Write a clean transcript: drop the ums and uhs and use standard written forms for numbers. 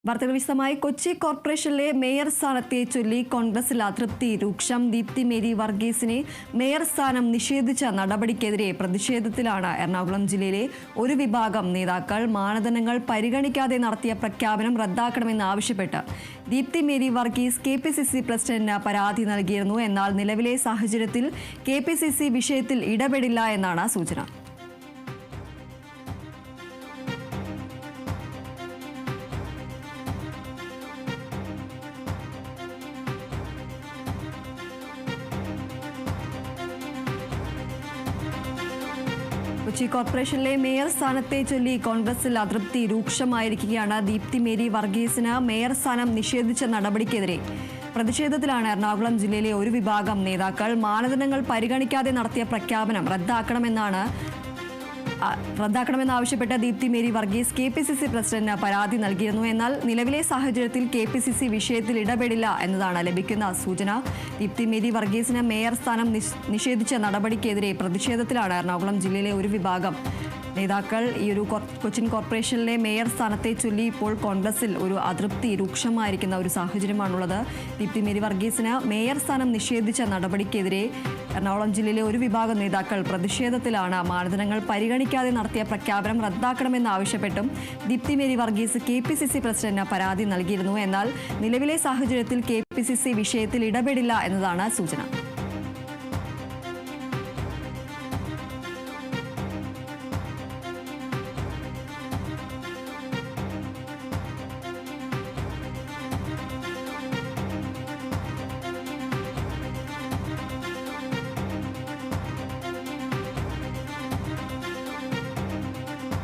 വാർത്തകൾ വിശദമായി. കൊച്ചി കോർപ്പറേഷനിലെ മേയർ സ്ഥാനത്തെ ചൊല്ലി കോൺഗ്രസിൽ അതൃപ്തി രൂക്ഷം. ദീപ്തി മേരി വർഗീസിനെ മേയർ സ്ഥാനം നിഷേധിച്ച നടപടിക്കെതിരെ പ്രതിഷേധത്തിലാണ് എറണാകുളം ജില്ലയിലെ ഒരു വിഭാഗം നേതാക്കൾ. മാനദണ്ഡങ്ങൾ പരിഗണിക്കാതെ നടത്തിയ പ്രഖ്യാപനം റദ്ദാക്കണമെന്നാവശ്യപ്പെട്ട് ദീപ്തി മേരി വർഗീസ് KPCC പ്രസിഡന്റിന് പരാതി നൽകിയിരുന്നു. എന്നാൽ നിലവിലെ സാഹചര്യത്തിൽ KPCC വിഷയത്തിൽ ഇടപെടില്ല എന്നാണ് സൂചന. കൊച്ചി കോർപ്പറേഷനിലെ മേയർ സ്ഥാനത്തെ ചൊല്ലി കോൺഗ്രസിൽ അതൃപ്തി രൂക്ഷമായിരിക്കുകയാണ്. ദീപ്തി മേരി വർഗീസിന് മേയർ സ്ഥാനം നിഷേധിച്ച നടപടിക്കെതിരെ പ്രതിഷേധത്തിലാണ് എറണാകുളം ജില്ലയിലെ ഒരു വിഭാഗം നേതാക്കൾ. മാനദണ്ഡങ്ങൾ പരിഗണിക്കാതെ നടത്തിയ പ്രഖ്യാപനം റദ്ദാക്കണമെന്നാവശ്യപ്പെട്ട് ദീപ്തി മേരി വർഗീസ് KPCC പ്രസിഡന്റിന് പരാതി നൽകിയിരുന്നു. എന്നാൽ നിലവിലെ സാഹചര്യത്തിൽ KPCC വിഷയത്തിൽ ഇടപെടില്ല എന്നതാണ് ലഭിക്കുന്ന സൂചന. ദീപ്തി മേരി വർഗീസിന് മേയർ സ്ഥാനം നിഷേധിച്ച നടപടിക്കെതിരെ പ്രതിഷേധത്തിലാണ് എറണാകുളം ജില്ലയിലെ ഒരു വിഭാഗം നേതാക്കൾ. ഈ ഒരു കൊച്ചിൻ കോർപ്പറേഷനിലെ മേയർ സ്ഥാനത്തെ ചൊല്ലി ഇപ്പോൾ കോൺഗ്രസിൽ ഒരു അതൃപ്തി രൂക്ഷമായിരിക്കുന്ന ഒരു സാഹചര്യമാണുള്ളത്. ദീപ്തി മേരി വർഗീസിന് മേയർ സ്ഥാനം നിഷേധിച്ച നടപടിക്കെതിരെ എറണാകുളം ജില്ലയിലെ ഒരു വിഭാഗം നേതാക്കൾ പ്രതിഷേധത്തിലാണ്. മാനദണ്ഡങ്ങൾ പരിഗണിക്കാതെ നടത്തിയ പ്രഖ്യാപനം റദ്ദാക്കണമെന്നാവശ്യപ്പെട്ടും ദീപ്തി മേരി വർഗീസ് KPCC പ്രസിഡന്റിന് പരാതി നൽകിയിരുന്നു. എന്നാൽ നിലവിലെ സാഹചര്യത്തിൽ KPCC വിഷയത്തിൽ ഇടപെടില്ല എന്നതാണ് സൂചന.